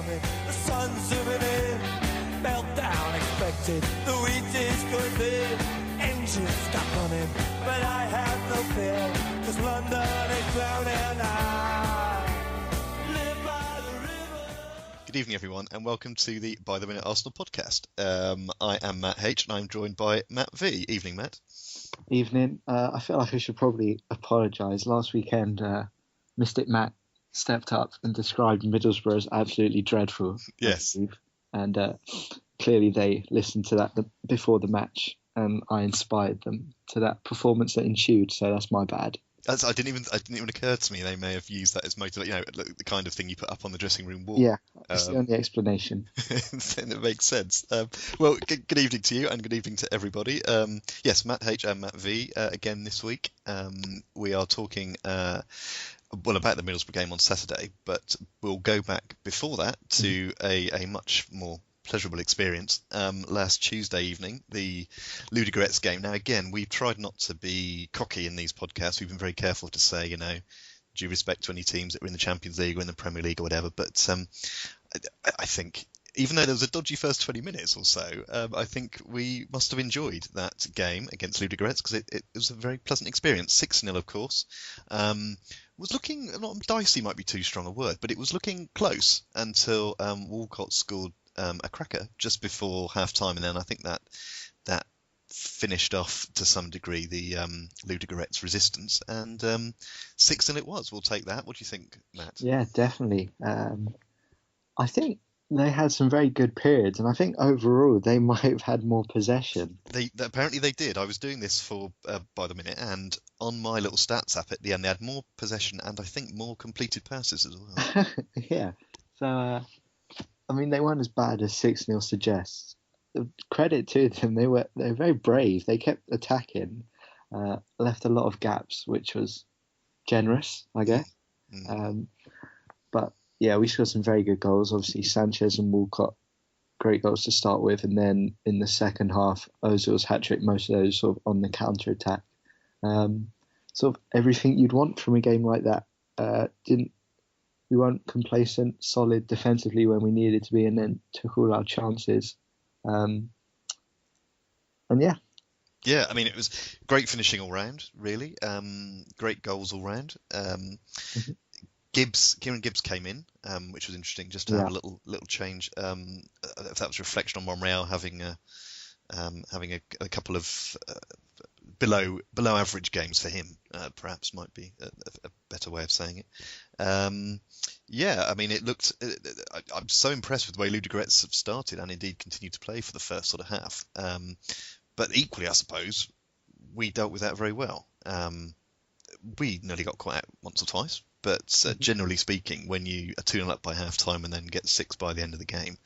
coming, the sun's zooming in, meltdown expected, the wheat is good there, engines stop running, but I have no fear, 'cause London is drowning. I live by the river. Good evening, everyone, and welcome to the By the Minute Arsenal podcast. I am Matt H, and I'm joined by Matt V. Evening, Matt. Evening. I feel like I should probably apologise. Last weekend, Mystic Matt stepped up and described Middlesbrough as absolutely dreadful. Yes. And clearly they listened to that before the match, and I inspired them to that performance that ensued, so that's my bad. It didn't even occur to me they may have used that as motivation, the kind of thing you put up on the dressing room wall. Yeah, that's the only explanation. Then it makes sense. Well, good evening to you, and good evening to everybody. Yes, Matt H and Matt V again this week. We are talking about the Middlesbrough game on Saturday, but we'll go back before that to a much more pleasurable experience last Tuesday evening, the Ludogorets game. Now, again, we've tried not to be cocky in these podcasts. We've been very careful to say, due respect to any teams that were in the Champions League or in the Premier League or whatever. But I think, even though there was a dodgy first 20 minutes or so, I think we must have enjoyed that game against Ludogorets, because it was a very pleasant experience. 6-0, of course. Was looking, not dicey might be too strong a word, but it was looking close until Walcott scored a cracker just before half-time, and then I think that finished off to some degree the Ludogorets' resistance, and 6-0 it was. We'll take that. What do you think, Matt? Yeah, definitely. I think they had some very good periods, and I think overall they might have had more possession. Apparently they did. I was doing this for By the Minute, and on my little stats app at the end, they had more possession and I think more completed passes as well. Yeah. So, they weren't as bad as 6-0 suggests. Credit to them, they were very brave. They kept attacking, left a lot of gaps, which was generous, I guess. But yeah, we scored some very good goals. Obviously, Sanchez and Walcott, great goals to start with, and then in the second half, Ozil's hat-trick, most of those sort of on the counter-attack. Sort of everything you'd want from a game like that. We weren't complacent, solid defensively when we needed to be, and then took all our chances. And yeah. Yeah, it was great finishing all round, really. Great goals all round. Kieran Gibbs came in, which was interesting, just to have a little change. If that was a reflection on Monreal having a couple of below average games for him, perhaps might be a better way of saying it. It looked. I'm so impressed with the way Ludogorets have started and indeed continued to play for the first sort of half. But equally, I suppose, we dealt with that very well. We nearly got caught out once or twice. But generally speaking, when you are 2-0 up by half-time and then get 6 by the end of the game,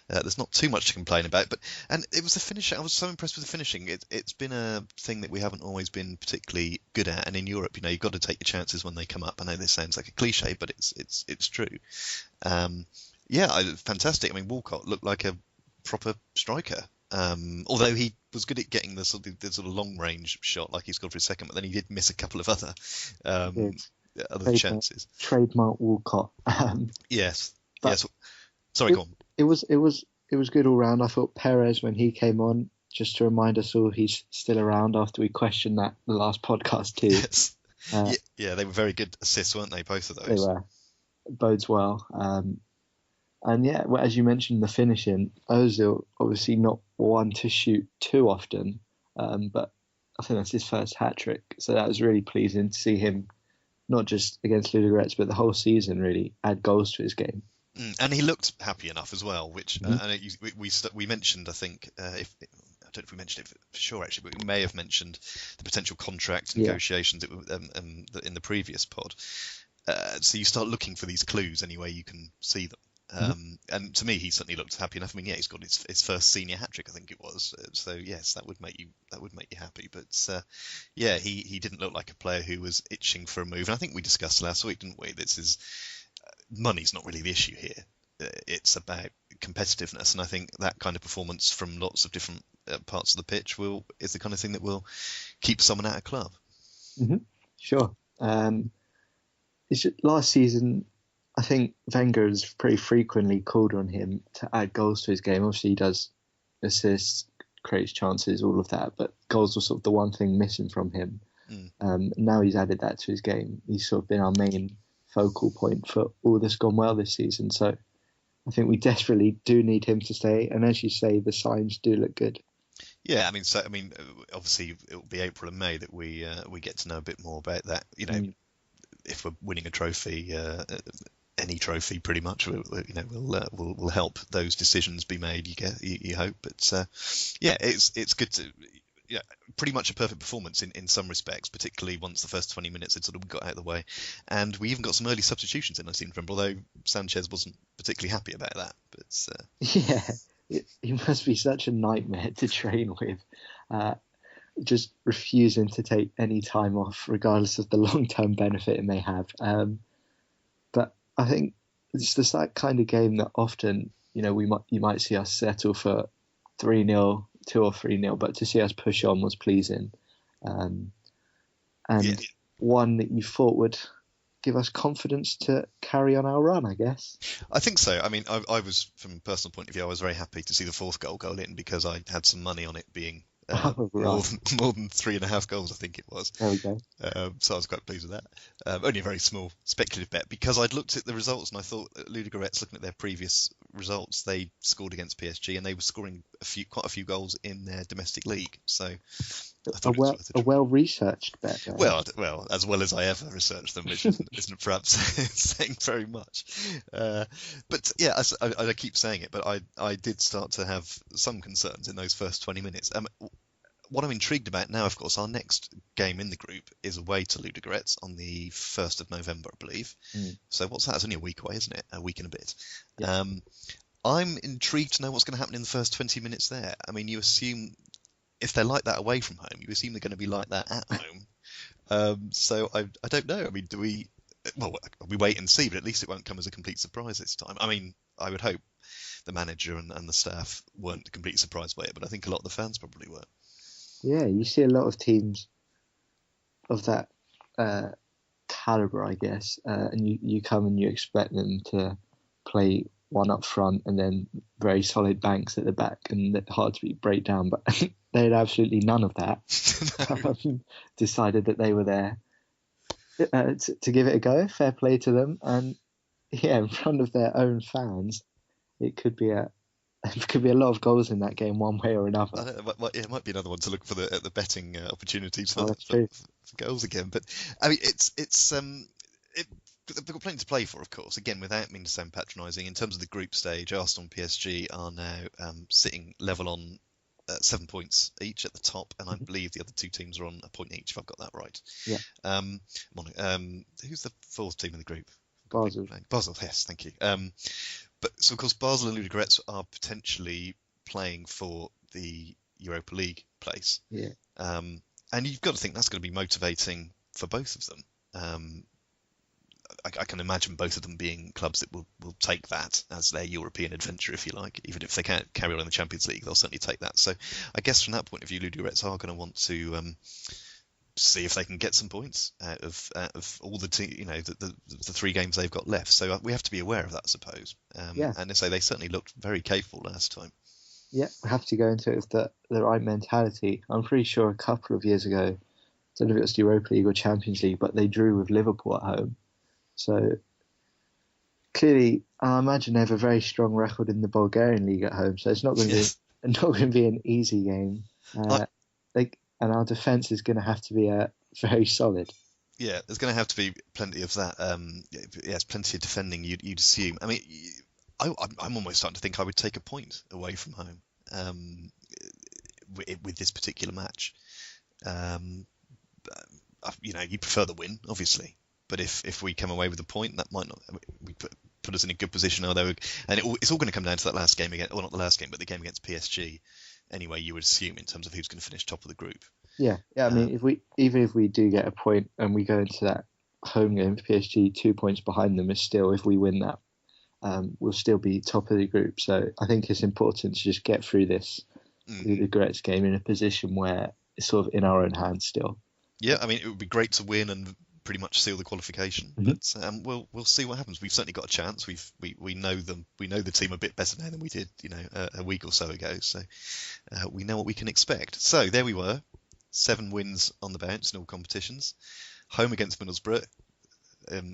there's not too much to complain about. And it was the finishing. I was so impressed with the finishing. It's been a thing that we haven't always been particularly good at. And in Europe, you've got to take your chances when they come up. I know this sounds like a cliche, but it's true. Fantastic. Walcott looked like a proper striker. Although he was good at getting the sort of long-range shot, like he scored for his second, but then he did miss a couple of other chances. Trademark Walcott. Yes. Sorry, go on. It was good all round. I thought Perez, when he came on, just to remind us all, he's still around after we questioned that the last podcast too. Yes. They were very good assists, weren't they? Both of those. They were. Bodes well. And yeah, as you mentioned, the finishing, Ozil obviously not one to shoot too often, but I think that's his first hat-trick. So that was really pleasing to see him, not just against Ludogorets, but the whole season really add goals to his game. And he looked happy enough as well, which we mentioned, I think, I don't know if we mentioned it for sure, actually, but we may have mentioned the potential contract negotiations in the previous pod. So you start looking for these clues any way you can see them. And to me, he certainly looked happy enough. He's got his first senior hat-trick, I think it was. So yes, that would make you happy. But he didn't look like a player who was itching for a move. And I think we discussed last week, didn't we? Money's not really the issue here. It's about competitiveness, and I think that kind of performance from lots of different parts of the pitch is the kind of thing that will keep someone at a club. Sure. Last season, I think Wenger has pretty frequently called on him to add goals to his game. Obviously, he does assists, creates chances, all of that, but goals were sort of the one thing missing from him. Now he's added that to his game. He's sort of been our main focal point for all that's gone well this season. So I think we desperately do need him to stay. And as you say, the signs do look good. Yeah, obviously it will be April and May that we get to know a bit more about that. If we're winning a trophy, any trophy pretty much, will help those decisions be made. You hope, but it's good to. Yeah, pretty much a perfect performance in some respects, particularly once the first 20 minutes had sort of got out of the way. And we even got some early substitutions in, I seem to remember, although Sanchez wasn't particularly happy about that. But he must be such a nightmare to train with, just refusing to take any time off, regardless of the long-term benefit it may have. But I think it's just that kind of game that often, you might see us settle for 3-0, 2 or 3-0, but to see us push on was pleasing. One that you thought would give us confidence to carry on our run, I guess. I think so. I mean, I was, from a personal point of view, I was very happy to see the fourth goal go in because I had some money on it being more than 3.5 goals, I think it was. There we go. So I was quite pleased with that. Only a very small speculative bet because I'd looked at the results and I thought Ludogorets, looking at their previous results, they scored against PSG and they were scoring quite a few goals in their domestic league. So I thought a well-researched bet. Well, as well as I ever researched them, which isn't perhaps saying very much. But yeah, I keep saying it, but I did start to have some concerns in those first 20 minutes. What I'm intrigued about now, of course, our next game in the group is away to Ludogorets on the 1st of November, I believe. So what's that? It's only a week away, isn't it? A week and a bit. Yeah. I'm intrigued to know what's going to happen in the first 20 minutes there. I mean, you assume if they're like that away from home, you assume they're going to be like that at home. So I don't know. I mean, we wait and see, but at least it won't come as a complete surprise this time. I mean, I would hope the manager and the staff weren't completely surprised by it, but I think a lot of the fans probably were. Yeah, you see a lot of teams of that calibre, I guess, and you come and you expect them to play one up front and then very solid banks at the back and hard to break down, but they had absolutely none of that. Decided that they were there to give it a go. Fair play to them, and yeah, in front of their own fans, it could be a lot of goals in that game, one way or another. It might be another one to look for the betting opportunities for goals again. But I mean, they've got plenty to play for, of course. Again, without meaning to sound patronising, in terms of the group stage, Arsenal and PSG are now sitting level on 7 points each at the top, and I believe the other two teams are on a point each, if I've got that right. Yeah. Who's the fourth team in the group? Basel, yes, thank you. But so, of course, Basel and Ludogorets are potentially playing for the Europa League place. Yeah. And you've got to think that's going to be motivating for both of them. I can imagine both of them being clubs that will take that as their European adventure, if you like. Even if they can't carry on in the Champions League, they'll certainly take that. So I guess from that point of view, Ludogorets are going to want to see if they can get some points out of all the the 3 games they've got left. So we have to be aware of that, I suppose. And they certainly looked very capable last time. Yeah, we have to go into it with the right mentality. I'm pretty sure a couple of years ago, I don't know if it was the Europa League or Champions League, but they drew with Liverpool at home. So clearly, I imagine they have a very strong record in the Bulgarian league at home. So it's not going to be an easy game. And our defence is going to have to be very solid. Yeah, there's going to have to be plenty of that. Yes, plenty of defending. You'd assume. I mean, I'm almost starting to think I would take a point away from home with this particular match. You prefer the win, obviously. But if we come away with a point, that might not put us in a good position. It's all going to come down to that last game again, or not the last game, but the game against PSG. Anyway, you would assume in terms of who's going to finish top of the group. Yeah. I mean, if we do get a point and we go into that home game for PSG 2 points behind them, if we win that, we'll still be top of the group. So I think it's important to just get through this Ludogorets game in a position where it's sort of in our own hands still. Yeah, I mean, it would be great to win and pretty much seal the qualification. Mhm. But we'll see what happens. We've certainly got a chance. We know them. We know the team a bit better now than we did, a week or so ago. So we know what we can expect. So there we were, 7 wins on the bounce in all competitions. Home against Middlesbrough.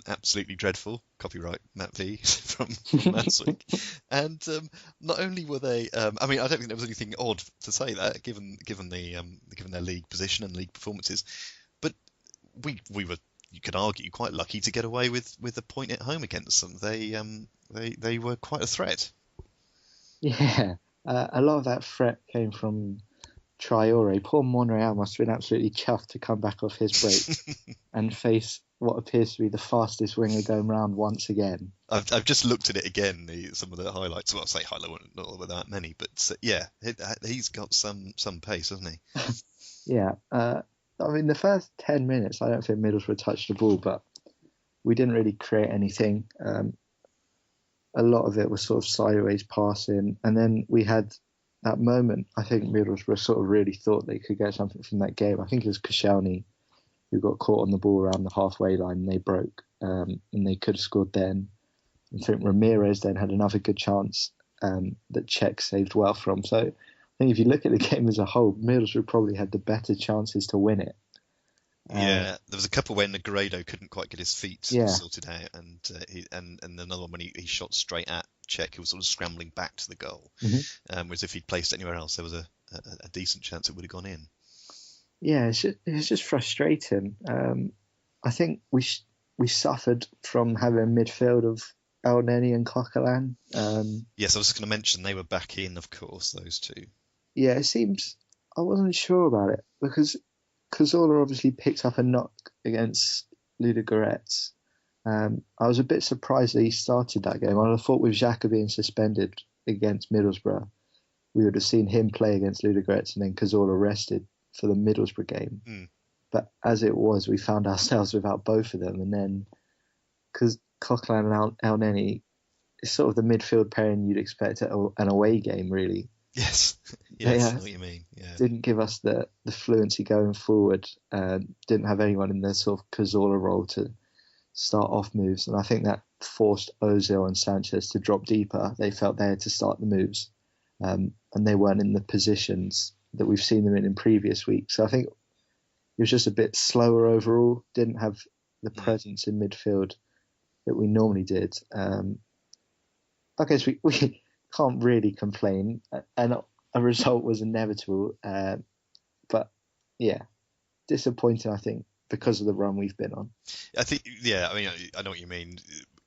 Absolutely dreadful. Copyright Matt V from last week. And not only were they, I don't think there was anything odd to say that, given their league position and league performances, but we were, you could argue, quite lucky to get away with a point at home against them. They were quite a threat. Yeah, a lot of that threat came from Traore. Poor Monreal must have been absolutely chuffed to come back off his break and face what appears to be the fastest winger going round once again. I've just looked at it again, some of the highlights. Well, I'll say highlight, not that many, but he's got some pace, hasn't he? Yeah, the first 10 minutes, I don't think Middlesbrough touched the ball, but we didn't really create anything. A lot of it was sort of sideways passing, and then we had that moment. I think Middlesbrough sort of really thought they could get something from that game. I think it was Koscielny who got caught on the ball around the halfway line, and they broke, and they could have scored then. I think Ramirez then had another good chance that Czech saved well from. So I think if you look at the game as a whole, Middlesbrough probably had the better chances to win it. There was a couple where Negredo couldn't quite get his feet sorted out, and another one when he shot straight at Czech, who was sort of scrambling back to the goal. Mm-hmm. Whereas if he'd placed it anywhere else, there was a decent chance it would have gone in. Yeah, it's just frustrating. I think we suffered from having a midfield of El Neni and Coquelin. Yes, I was just going to mention they were back in, of course, those two. Yeah, it seems, I wasn't sure about it because Cazorla obviously picked up a knock against Ludogorets. I was a bit surprised that he started that game. I thought with Xhaka being suspended against Middlesbrough, we would have seen him play against Ludogorets and then Cazorla rested for the Middlesbrough game. But as it was, we found ourselves without both of them. And then, because Coquelin and El Neni is sort of the midfield pairing you'd expect at an away game, really. Yes, I know what you mean. Yeah. Didn't give us the fluency going forward. Didn't have anyone in the sort of Cazorla role to start off moves. And I think that forced Ozil and Sanchez to drop deeper. They felt they had to start the moves. And they weren't in the positions that we've seen them in previous weeks. So I think it was just a bit slower overall. Didn't have the presence in midfield that we normally did. I guess we can't really complain, and a result was inevitable. But yeah, disappointing, I think, because of the run we've been on. I think, I know what you mean.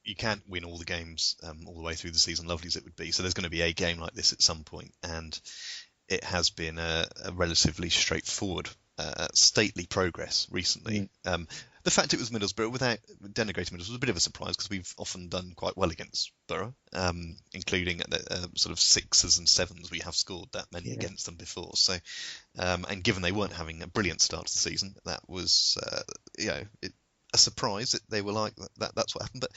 You can't win all the games all the way through the season, lovely as it would be. So there's going to be a game like this at some point, and it has been a relatively straightforward, stately progress recently. The fact it was Middlesbrough, without denigrating Middlesbrough, was a bit of a surprise because we've often done quite well against Boro, including at the sort of 6s and 7s. We have scored that many against them before. So, and given they weren't having a brilliant start to the season, that was a surprise that they were like that. That's what happened. But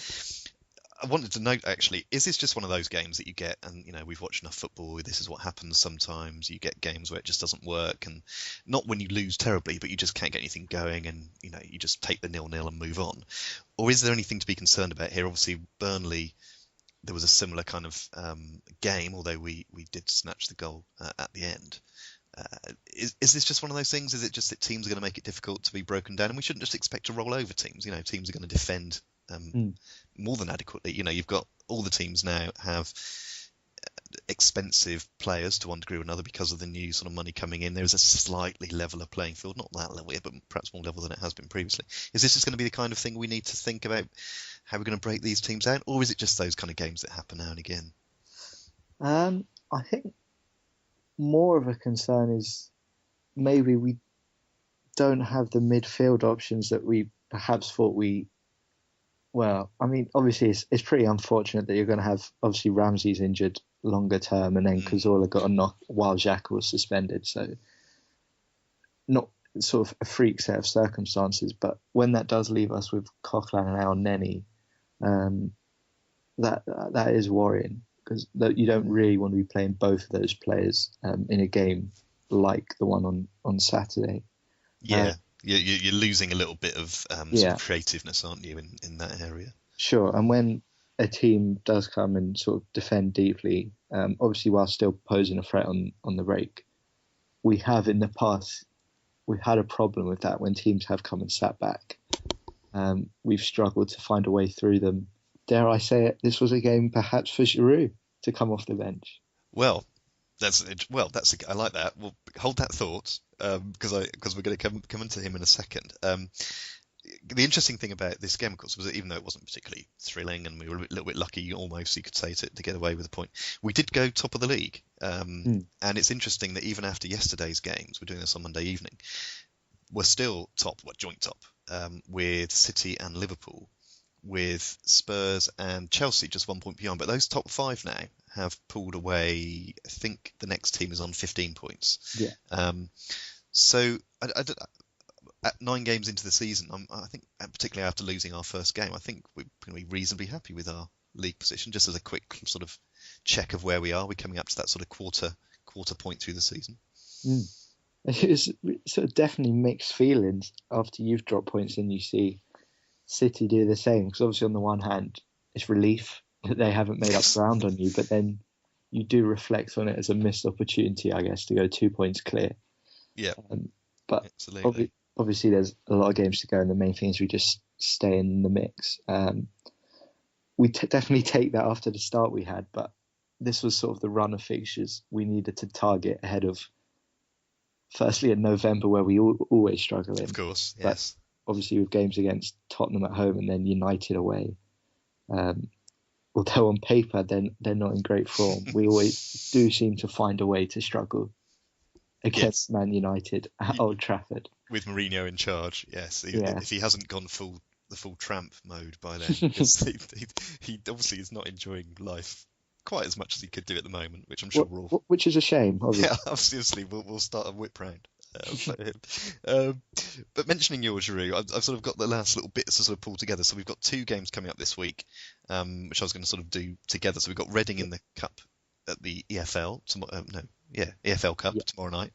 I wanted to note, actually, is this just one of those games that you get, and we've watched enough football, this is what happens sometimes. You get games where it just doesn't work, and not when you lose terribly, but you just can't get anything going, and you just take the 0-0 and move on. Or is there anything to be concerned about here? Obviously, Burnley, there was a similar kind of game, although we did snatch the goal at the end. Is this just one of those things? Is it just that teams are going to make it difficult to be broken down, and we shouldn't just expect to roll over teams? Teams are going to defend more than adequately. You've got all the teams now have expensive players to one degree or another because of the new sort of money coming in. There's a slightly leveler playing field, not that level yet, but perhaps more level than it has been previously. Is this just going to be the kind of thing we need to think about how we're going to break these teams down, or is it just those kind of games that happen now and again? I think more of a concern is maybe we don't have the midfield options that we perhaps thought we. Well, I mean, obviously it's pretty unfortunate that you're going to have, obviously Ramsey's injured longer term, and then Cazorla got a knock while Xhaka was suspended. So not sort of a freak set of circumstances, but when that does leave us with Coquelin and El Neni, that is worrying, because you don't really want to be playing both of those players in a game like the one on Saturday. Yeah. You're losing a little bit of sort of creativeness, aren't you, in that area? Sure. And when a team does come and sort of defend deeply, obviously while still posing a threat on the break, we have in the past, we've had a problem with that when teams have come and sat back. We've struggled to find a way through them. Dare I say it, this was a game perhaps for Giroud to come off the bench. Well, I like that. We'll hold that thought because we're going to come into him in a second. The interesting thing about this game, of course, was that even though it wasn't particularly thrilling and we were a little bit lucky, almost, you could say, to get away with a point, we did go top of the league. And it's interesting that even after yesterday's games, we're doing this on Monday evening, we're still joint top, with City and Liverpool, with Spurs and Chelsea just 1 point beyond. But those top five now have pulled away. I think the next team is on 15 points. Yeah. So at 9 games into the season, I think, particularly after losing our first game, I think we're going to be reasonably happy with our league position. Just as a quick sort of check of where we are, we're coming up to that sort of quarter point through the season. It's sort of definitely mixed feelings after you've dropped points and you see City do the same. Because obviously on the one hand, it's relief that they haven't made up ground on you, but then you do reflect on it as a missed opportunity, I guess, to go 2 points clear. Yeah. But obviously there's a lot of games to go, and the main thing is we just stay in the mix. We definitely take that after the start we had, but this was sort of the run of fixtures we needed to target ahead of, firstly, in November, where we always struggle in. Of course, yes. But obviously with games against Tottenham at home and then United away, although on paper they're not in great form, we always do seem to find a way to struggle against Man United at Old Trafford. With Mourinho in charge, yes. If he hasn't gone the full tramp mode by then, because he obviously is not enjoying life quite as much as he could do at the moment, which I'm sure we're all... Which is a shame, obviously. Yeah, obviously, we'll start a whip round for him. But mentioning your Giroud, I've sort of got the last little bits to sort of pull together. So we've got 2 games coming up this week, which I was going to sort of do together. So we've got Reading in the Cup at the EFL EFL Cup tomorrow night,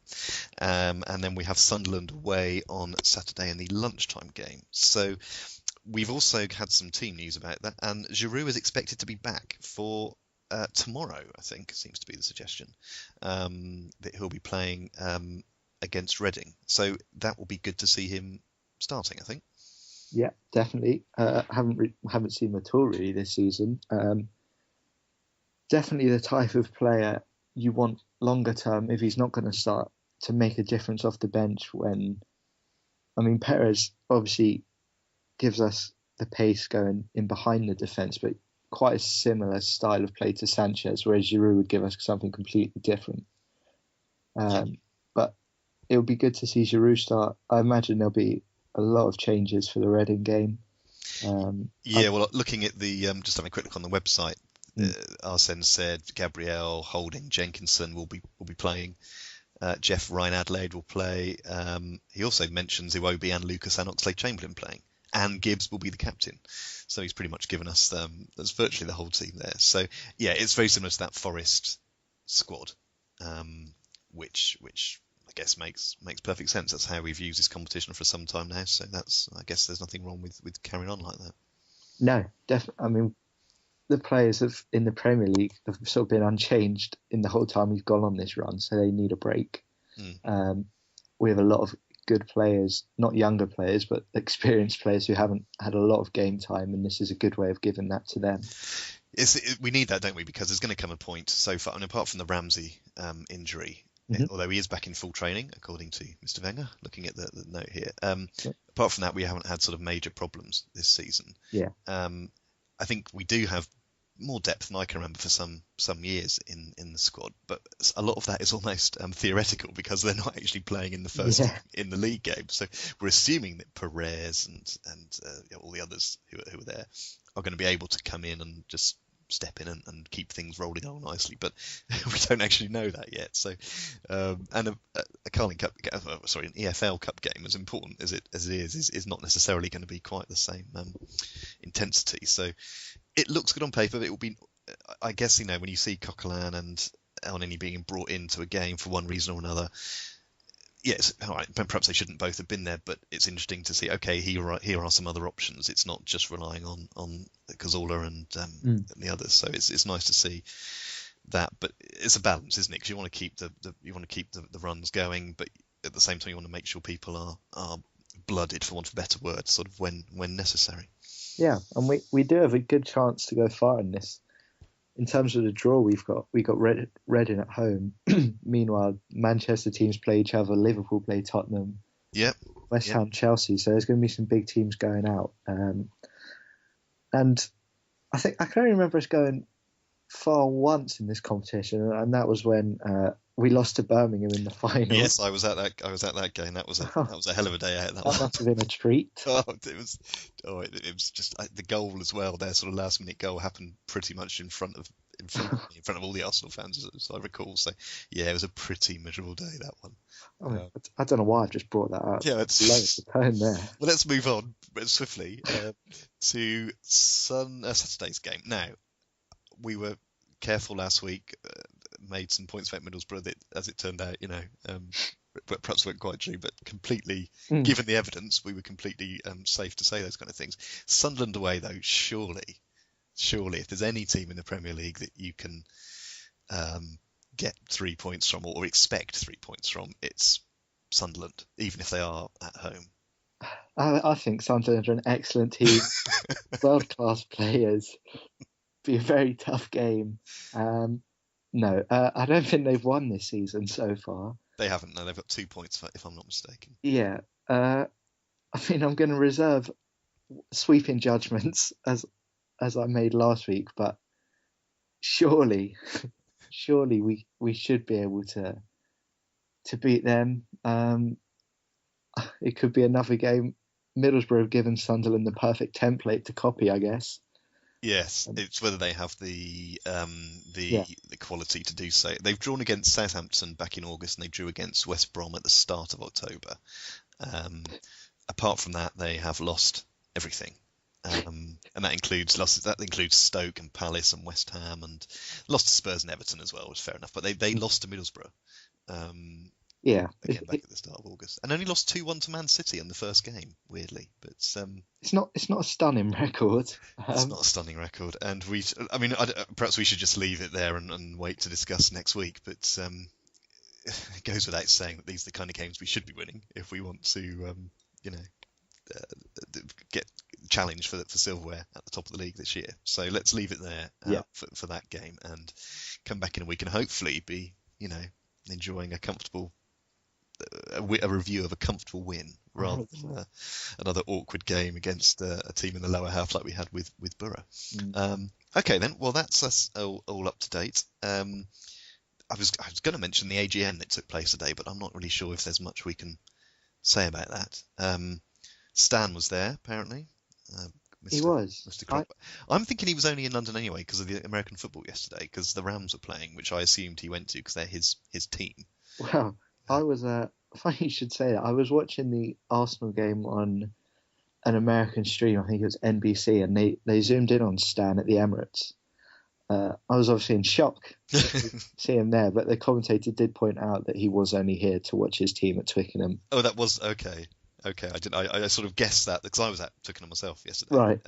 and then we have Sunderland away on Saturday in the lunchtime game. So we've also had some team news about that, and Giroud is expected to be back for tomorrow. I think seems to be the suggestion, that he'll be playing against Reading. So that will be good to see him starting, I think. Yeah, definitely. Haven't seen him at all really this season. Definitely the type of player you want longer term, if he's not going to start, to make a difference off the bench. Perez obviously gives us the pace going in behind the defence, but quite a similar style of play to Sanchez, whereas Giroud would give us something completely different. But it would be good to see Giroud start. I imagine there'll be a lot of changes for the Reading game. Looking at the just having a quick look on the website, Arsene said Gabriel, Holding, Jenkinson will be playing. Jeff Ryan Adelaide will play. He also mentions Iwobi and Lucas and Oxlade-Chamberlain playing, and Gibbs will be the captain. So he's pretty much given us that's virtually the whole team there. So yeah, it's very similar to that Forest squad, which I guess makes perfect sense. That's how we've used this competition for some time now. So I guess there's nothing wrong with carrying on like that. No, definitely. The players in the Premier League have sort of been unchanged in the whole time we've gone on this run, so they need a break. We have a lot of good players, not younger players, but experienced players who haven't had a lot of game time, and this is a good way of giving that to them. We need that, don't we? Because there's going to come a point so far, and apart from the Ramsey injury, although he is back in full training, according to Mr. Wenger, looking at the note here. Apart from that, we haven't had sort of major problems this season. Yeah. I think we do have more depth than I can remember for some years in the squad, but a lot of that is almost theoretical because they're not actually playing in the first in the league game. So we're assuming that Perez and all the others who are there are going to be able to come in and just step in and keep things rolling on nicely, but we don't actually know that yet. So and a Carling Cup, an EFL Cup game, as important as it is not necessarily going to be quite the same intensity. So it looks good on paper, but it will be, I guess, when you see Coquelin and El Nini being brought into a game for one reason or another, yes, all right, perhaps they shouldn't both have been there, but it's interesting to see, okay, here are some other options. It's not just relying on Cazorla and the others. So it's nice to see that, but it's a balance, isn't it? Because you want to keep the runs going, but at the same time you want to make sure people are blooded, for want of a better word, sort of when necessary. Yeah, and we do have a good chance to go far in this. In terms of the draw, we got Reading at home. Meanwhile, Manchester teams play each other. Liverpool play Tottenham. Yep. West Ham, Chelsea. So there's going to be some big teams going out. And I think I can only remember us going far once in this competition, and that was when we lost to Birmingham in the final. Yes, I was at that game. That was a hell of a day out. That must have been a treat. It was just the goal as well. Their sort of last minute goal happened pretty much in front of all the Arsenal fans, as I recall. So yeah, it was a pretty miserable day, that one. I don't know why I've just brought that up. Yeah, it's loads of tone there. Well, let's move on swiftly to Saturday's game. Now, we were careful last week, made some points about Middlesbrough that, as it turned out, perhaps weren't quite true, but completely, given the evidence, we were completely safe to say those kind of things. Sunderland away, though, surely, if there's any team in the Premier League that you can get 3 points from, or expect 3 points from, it's Sunderland, even if they are at home. I think Sunderland are an excellent team, world-class players. Be a very tough game. No, I don't think they've won this season so far. They haven't. No, they've got 2 points, if I'm not mistaken. Yeah. I mean, I'm going to reserve sweeping judgments as I made last week, but surely we should be able to beat them. It could be another game. Middlesbrough have given Sunderland the perfect template to copy, I guess. Yes, it's whether they have the quality to do so. They've drawn against Southampton back in August, and they drew against West Brom at the start of October. Apart from that, they have lost everything, and that includes Stoke and Palace and West Ham, and lost to Spurs and Everton as well, was fair enough. But they lost to Middlesbrough. Again, back at the start of August, and only lost 2-1 to Man City in the first game. Weirdly, but it's not a stunning record. It's not a stunning record, and perhaps we should just leave it there and wait to discuss next week. But it goes without saying that these are the kind of games we should be winning if we want to, get challenged for silverware at the top of the league this year. So let's leave it there for that game, and come back in a week and hopefully be, enjoying a comfortable. A review of a comfortable win rather than another awkward game against a team in the lower half like we had with Boro. Okay then, well that's us all up to date. I was going to mention the AGM that took place today, but I'm not really sure if there's much we can say about that. Stan was there apparently. He was. Mr. Kroenke. I'm thinking he was only in London anyway because of the American football yesterday, because the Rams were playing, which I assumed he went to because they're his team. Wow. I was funny you should say that. I was watching the Arsenal game on an American stream. I think it was NBC, and they zoomed in on Stan at the Emirates. I was obviously in shock to see him there, but the commentator did point out that he was only here to watch his team at Twickenham. Oh, that was okay. I sort of guessed that because I was at Twickenham myself yesterday. Right.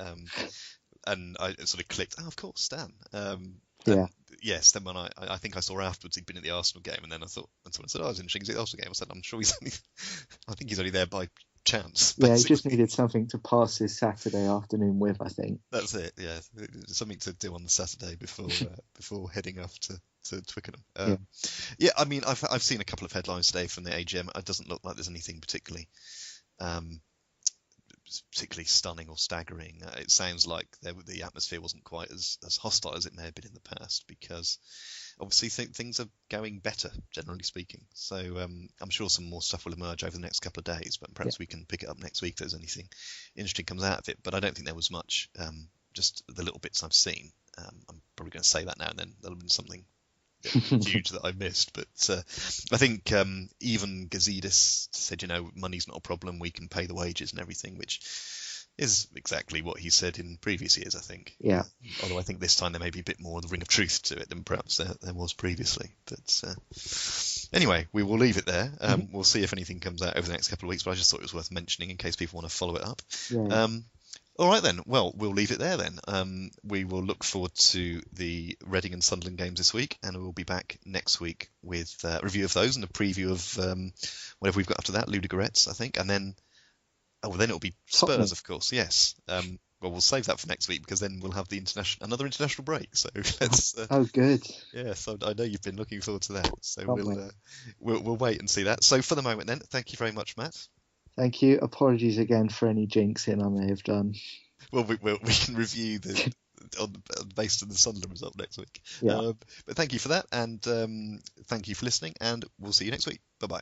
And I sort of clicked. Oh, of course, Stan. Yeah. Yes. Then when I think I saw afterwards he'd been at the Arsenal game, and then I thought, and someone said, "Oh, it's interesting. He's at the Arsenal game." I said, "I'm sure I think he's only there by chance." Yeah, he just needed something to pass his Saturday afternoon with, I think. That's it. Yeah, something to do on the Saturday before heading off to Twickenham. Yeah, I mean, I've seen a couple of headlines today from the AGM. It doesn't look like there's anything particularly stunning or staggering. It sounds like the atmosphere wasn't quite as hostile as it may have been in the past, because obviously things are going better, generally speaking. So I'm sure some more stuff will emerge over the next couple of days, but perhaps we can pick it up next week if there's anything interesting comes out of it. But I don't think there was much, just the little bits I've seen. I'm probably going to say that now and then. There'll have been something huge that I missed, but I think even Gazidis said, money's not a problem, we can pay the wages and everything, which is exactly what he said in previous years, I think. Yeah. Although I think this time there may be a bit more of the ring of truth to it than perhaps there was previously. But anyway, we will leave it there. We'll see if anything comes out over the next couple of weeks, but I just thought it was worth mentioning in case people want to follow it up. Yeah. All right then. Well, we'll leave it there then. We will look forward to the Reading and Sunderland games this week, and we'll be back next week with a review of those and a preview of whatever we've got after that, Ludogorets, I think, and then then it'll be Spurs, of course. Yes. Well, we'll save that for next week because then we'll have the another international break. So let's. Oh, good. Yeah, so I know you've been looking forward to that. So we'll wait and see that. So for the moment, then, thank you very much, Matt. Thank you. Apologies again for any jinxing I may have done. Well, we can review based on the Sunderland result next week. Yeah. But thank you for that, and thank you for listening, and we'll see you next week. Bye bye.